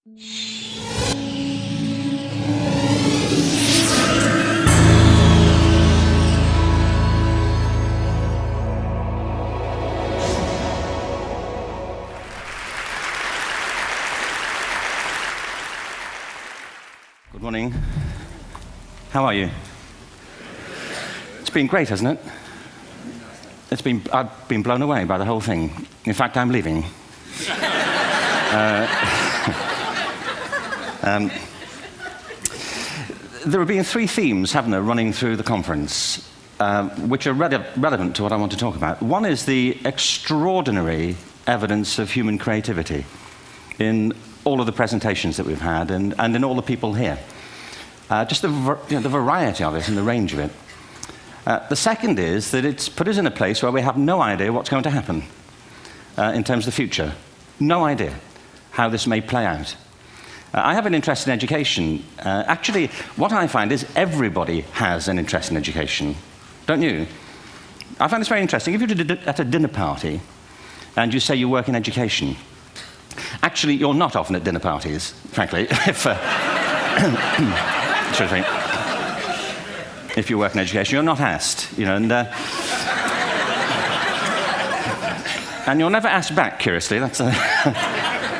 Good morning. How are you? It's been great, hasn't it? I've been blown away by the whole thing. In fact, I'm leaving. There have been three themes, haven't there, running through the conference, which are relevant to what I want to talk about. One is the extraordinary evidence of human creativity in all of the presentations that we've had and in all the people here. Just the variety of it and the range of it. The second is that it's put us in a place where we have no idea what's going to happen in terms of the future. No idea how this may play out. I have an interest in education. Actually, what I find is everybody has an interest in education. Don't you? I find this very interesting. If you're at a dinner party and you say you work in education, actually, you're not often at dinner parties, frankly, if you work in education. You're not asked, you know, and you're never asked back, curiously. That's I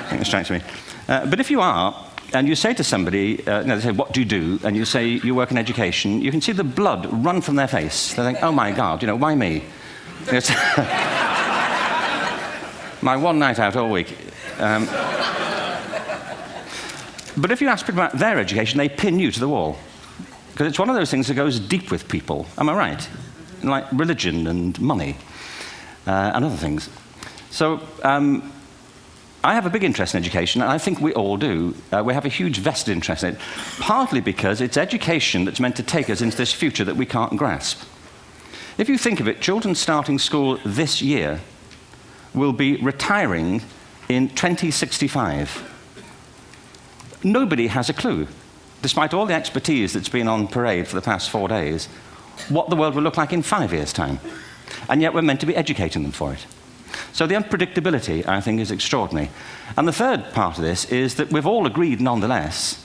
think that strikes me. But if you are, and you say to somebody, they say, what do you do? And you say, you work in education, you can see the blood run from their face. They think, oh my God, you know, why me? It's my one night out all week. But if you ask people about their education, they pin you to the wall. Because it's one of those things that goes deep with people. Am I right? Like religion and money and other things. So I have a big interest in education, and I think we all do. We have a huge vested interest in it, partly because it's education that's meant to take us into this future that we can't grasp. If you think of it, children starting school this year will be retiring in 2065. Nobody has a clue, despite all the expertise that's been on parade for the past 4 days, what the world will look like in 5 years' time. And yet we're meant to be educating them for it. So the unpredictability, I think, is extraordinary. And the third part of this is that we've all agreed, nonetheless,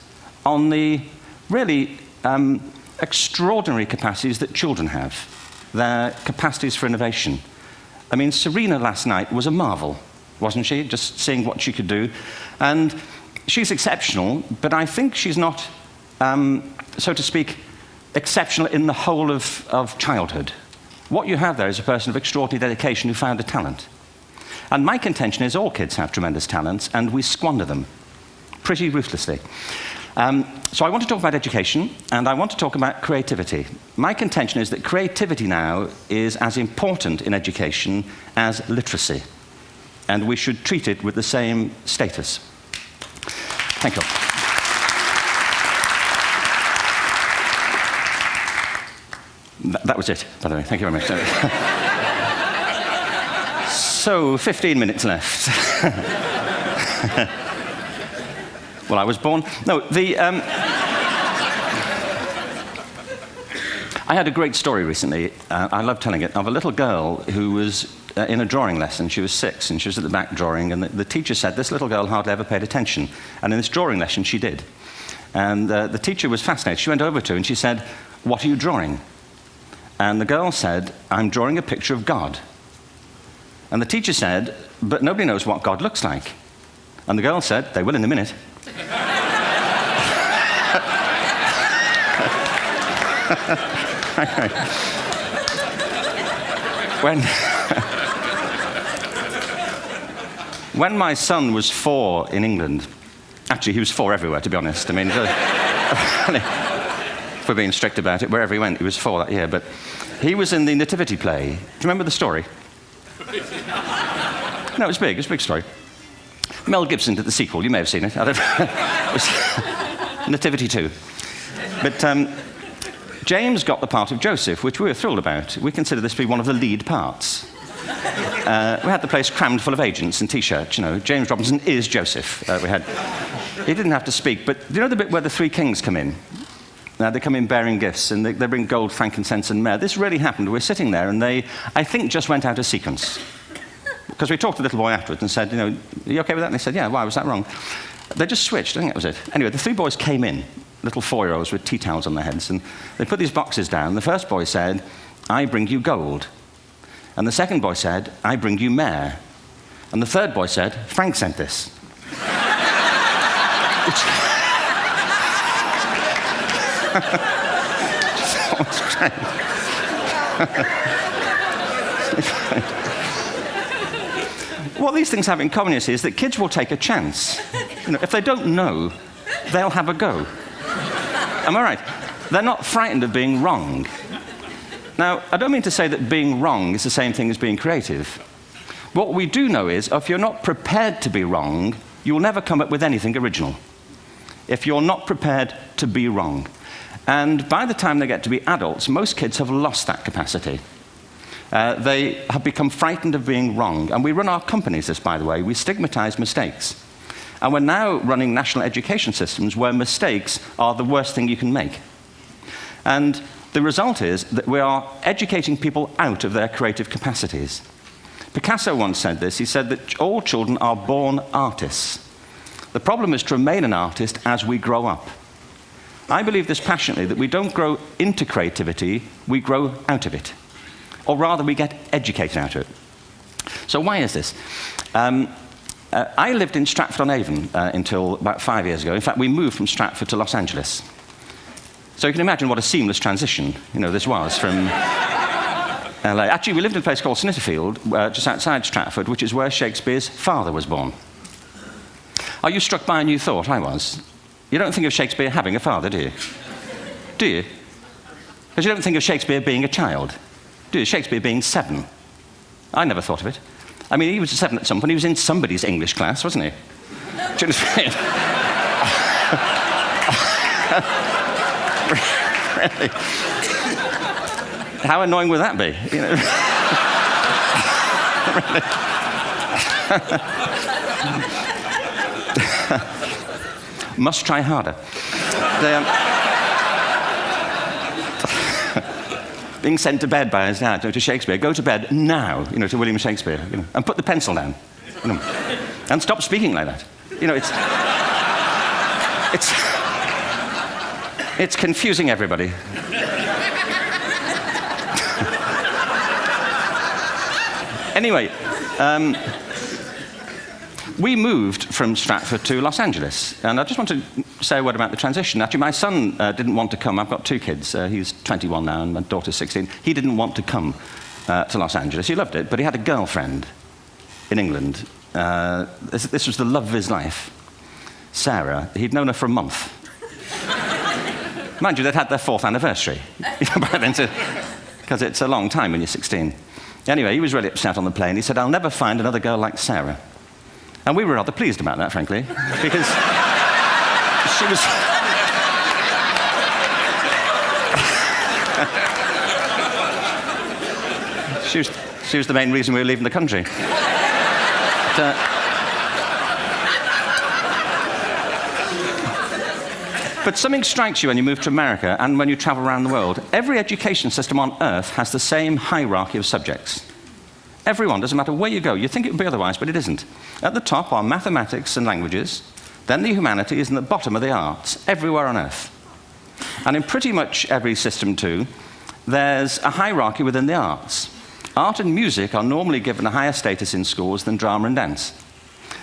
on the really extraordinary capacities that children have, their capacities for innovation. I mean, Serena last night was a marvel, wasn't she? Just seeing what she could do. And she's exceptional, but I think she's not, so to speak, exceptional in the whole of childhood. What you have there is a person of extraordinary dedication who found a talent. And my contention is all kids have tremendous talents, and we squander them pretty ruthlessly. So I want to talk about education, and I want to talk about creativity. My contention is that creativity now is as important in education as literacy, and we should treat it with the same status. Thank you. That was it, by the way. Thank you very much. So, 15 minutes left. Well, I was born... No, I had a great story recently, I love telling it, of a little girl who was in a drawing lesson. She was 6, and she was at the back drawing, and the teacher said this little girl hardly ever paid attention. And in this drawing lesson, she did. And the teacher was fascinated. She went over to her and she said, "What are you drawing?" And the girl said, "I'm drawing a picture of God." And the teacher said, "But nobody knows what God looks like." And the girl said, "They will in a minute." When my son was 4 in England, actually he was 4 everywhere, to be honest. I mean, if we're being strict about it, wherever he went, he was 4 that year. But he was in the Nativity play. Do you remember the story? No, it was big. It was a big story. Mel Gibson did the sequel. You may have seen it. I don't know. It was Nativity 2. But James got the part of Joseph, which we were thrilled about. We consider this to be one of the lead parts. We had the place crammed full of agents and T-shirts, you know. James Robinson is Joseph. He didn't have to speak, but do you know the bit where the 3 kings come in? They come in bearing gifts, and they bring gold, frankincense, and myrrh. This really happened. We're sitting there, and they, I think, just went out of sequence. Because we talked to the little boy afterwards and said, you know, are you okay with that? And they said, yeah, why was that wrong? They just switched, I think that was it. Anyway, the three boys came in, little 4-year-olds with tea towels on their heads, and they put these boxes down. The first boy said, "I bring you gold." And the second boy said, "I bring you mare." And the third boy said, "Frank sent this." What these things have in common is that kids will take a chance. If they don't know, they'll have a go. Am I right? They're not frightened of being wrong. Now, I don't mean to say that being wrong is the same thing as being creative. What we do know is, if you're not prepared to be wrong, you'll never come up with anything original. If you're not prepared to be wrong. And by the time they get to be adults, most kids have lost that capacity. They have become frightened of being wrong. And we run our companies this, by the way. We stigmatize mistakes. And we're now running national education systems where mistakes are the worst thing you can make. And the result is that we are educating people out of their creative capacities. Picasso once said this. He said that all children are born artists. The problem is to remain an artist as we grow up. I believe this passionately, that we don't grow into creativity, we grow out of it. Or rather, we get educated out of it. So why is this? I lived in Stratford-on-Avon until about 5 years ago. In fact, we moved from Stratford to Los Angeles. So you can imagine what a seamless transition this was from LA. Actually, we lived in a place called Snitterfield, just outside Stratford, which is where Shakespeare's father was born. Are you struck by a new thought? I was. You don't think of Shakespeare having a father, do you? Do you? Because you don't think of Shakespeare being a child. Do you? Shakespeare being 7. I never thought of it. I mean, he was 7 at some point. He was in somebody's English class, wasn't he? Do you understand? Really? How annoying would that be? Must try harder. Being sent to bed by his dad to Shakespeare. Go to bed now, to William Shakespeare, and put the pencil down, and stop speaking like that. It's confusing everybody. Anyway, we moved from Stratford to Los Angeles, and I just want to say a word about the transition. Actually, my son didn't want to come. I've got 2 kids. He's 21 now, and my daughter's 16. He didn't want to come to Los Angeles. He loved it, but he had a girlfriend in England. This was the love of his life, Sarah. He'd known her for a month. Mind you, they'd had their 4th anniversary by then, because it's a long time when you're 16. Anyway, he was really upset on the plane. He said, "I'll never find another girl like Sarah." And we were rather pleased about that, frankly, because she was the main reason we were leaving the country. But something strikes you when you move to America and when you travel around the world. Every education system on Earth has the same hierarchy of subjects. Everyone, doesn't matter where you go. You think it would be otherwise, but it isn't. At the top are mathematics and languages, then the humanities, and at the bottom are the arts, everywhere on Earth. And in pretty much every system, too, there's a hierarchy within the arts. Art and music are normally given a higher status in schools than drama and dance.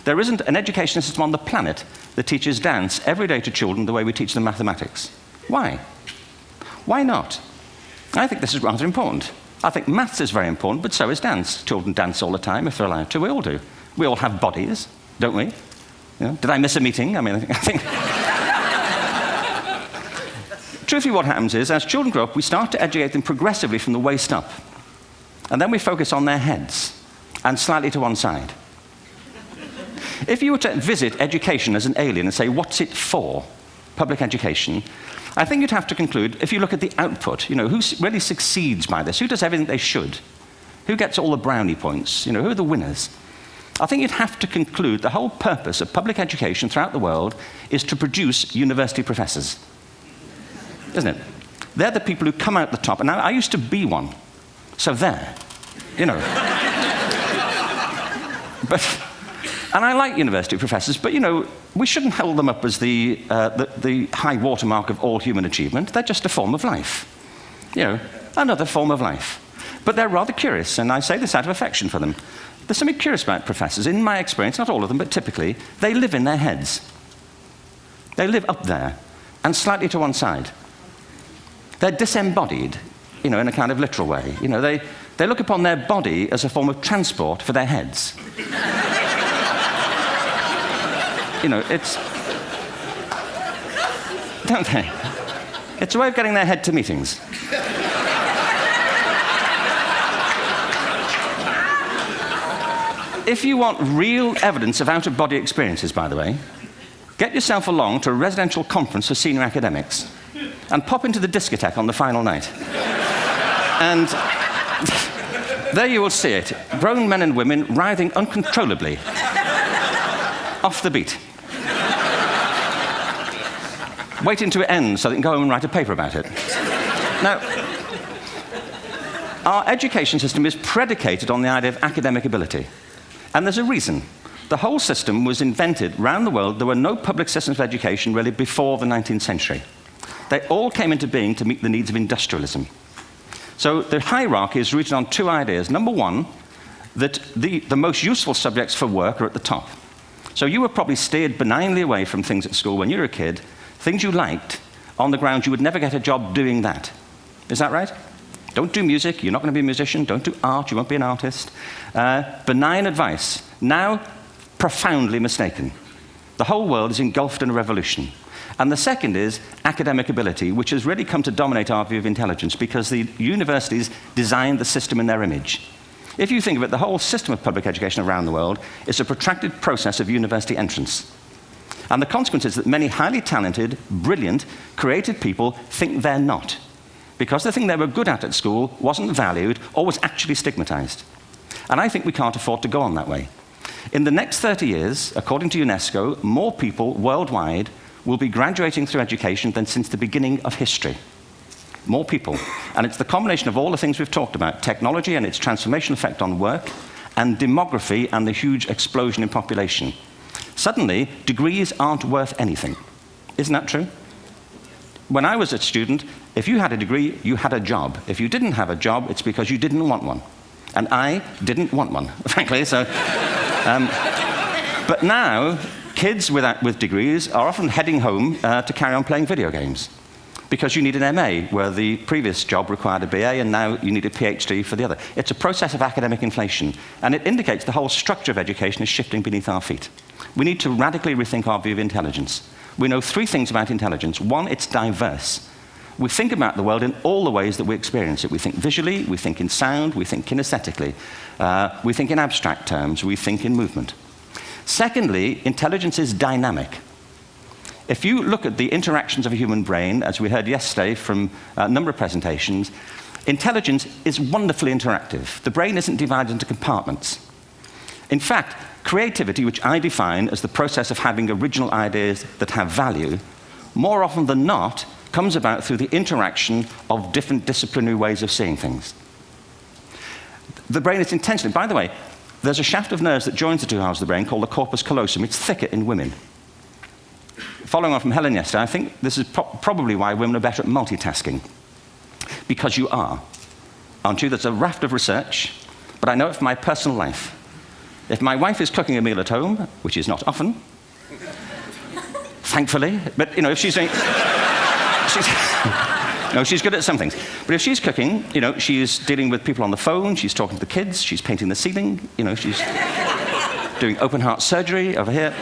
There isn't an education system on the planet that teaches dance every day to children the way we teach them mathematics. Why? Why not? I think this is rather important. I think maths is very important, but so is dance. Children dance all the time if they're allowed to. We all do. We all have bodies, don't we? Did I miss a meeting? I think... Truthfully, what happens is, as children grow up, we start to educate them progressively from the waist up. And then we focus on their heads, and slightly to one side. If you were to visit education as an alien and say, what's it for, public education, I think you'd have to conclude, if you look at the output, who really succeeds by this? Who does everything they should? Who gets all the brownie points? Who are the winners? I think you'd have to conclude the whole purpose of public education throughout the world is to produce university professors. Isn't it? They're the people who come out the top. And now, I used to be one. So there. But And I like university professors, but, you know, we shouldn't hold them up as the high watermark of all human achievement. They're just a form of life. You know, another form of life. But they're rather curious, and I say this out of affection for them. There's something curious about professors. In my experience, not all of them, but typically, they live in their heads. They live up there, and slightly to one side. They're disembodied, you know, in a kind of literal way. You know, they look upon their body as a form of transport for their heads. You know, it's... Don't they? It's a way of getting their head to meetings. If you want real evidence of out-of-body experiences, by the way, get yourself along to a residential conference for senior academics and pop into the discotheque on the final night. And there you will see it. Grown men and women writhing uncontrollably off the beat. Waiting to end so they can go home and write a paper about it. Now, our education system is predicated on the idea of academic ability. And there's a reason. The whole system was invented around the world. There were no public systems of education really before the 19th century. They all came into being to meet the needs of industrialism. So the hierarchy is rooted on two ideas. Number one, that the most useful subjects for work are at the top. So you were probably steered benignly away from things at school when you were a kid, things you liked, on the grounds you would never get a job doing that. Is that right? Don't do music, you're not going to be a musician. Don't do art, you won't be an artist. Benign advice, now profoundly mistaken. The whole world is engulfed in a revolution. And the second is academic ability, which has really come to dominate our view of intelligence because the universities designed the system in their image. If you think of it, the whole system of public education around the world is a protracted process of university entrance. And the consequence is that many highly talented, brilliant, creative people think they're not, because the thing they were good at school wasn't valued or was actually stigmatized. And I think we can't afford to go on that way. In the next 30 years, according to UNESCO, more people worldwide will be graduating through education than since the beginning of history. More people. And it's the combination of all the things we've talked about, technology and its transformational effect on work, and demography and the huge explosion in population. Suddenly, degrees aren't worth anything. Isn't that true? When I was a student, if you had a degree, you had a job. If you didn't have a job, it's because you didn't want one. And I didn't want one, frankly. So, but now, kids with degrees are often heading home to carry on playing video games. Because you need an MA, where the previous job required a BA, and now you need a PhD for the other. It's a process of academic inflation, and it indicates the whole structure of education is shifting beneath our feet. We need to radically rethink our view of intelligence. We know three things about intelligence. One, it's diverse. We think about the world in all the ways that we experience it. We think visually, we think in sound, we think kinesthetically, we think in abstract terms, we think in movement. Secondly, intelligence is dynamic. If you look at the interactions of a human brain, as we heard yesterday from a number of presentations, intelligence is wonderfully interactive. The brain isn't divided into compartments. In fact, creativity, which I define as the process of having original ideas that have value, more often than not, comes about through the interaction of different disciplinary ways of seeing things. The brain is intentionally, by the way, there's a shaft of nerves that joins the two halves of the brain called the corpus callosum. It's thicker in women. Following on from Helen yesterday, I think this is probably why women are better at multitasking. Because you are, aren't you? There's a raft of research, but I know it from my personal life. If my wife is cooking a meal at home, which is not often, thankfully, but, you know, if she's doing... No, she's good at some things. But if she's cooking, you know, she's dealing with people on the phone, she's talking to the kids, she's painting the ceiling, you know, she's doing open heart surgery over here.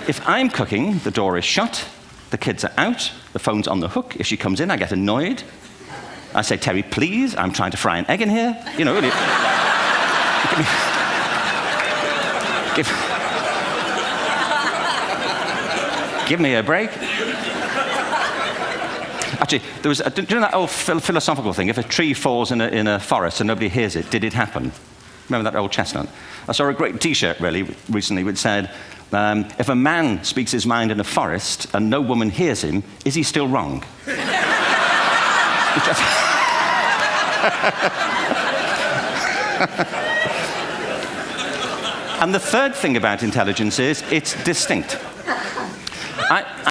If I'm cooking, the door is shut, the kids are out, the phone's on the hook. If she comes in, I get annoyed. I say, Terry, please, I'm trying to fry an egg in here. You know, really. Give me a break. Actually, there was, do you know that old philosophical thing? If a tree falls in a forest and nobody hears it, did it happen? Remember that old chestnut? I saw a great T-shirt, really, recently, which said, if a man speaks his mind in a forest and no woman hears him, is he still wrong? And the third thing about intelligence is it's distinct.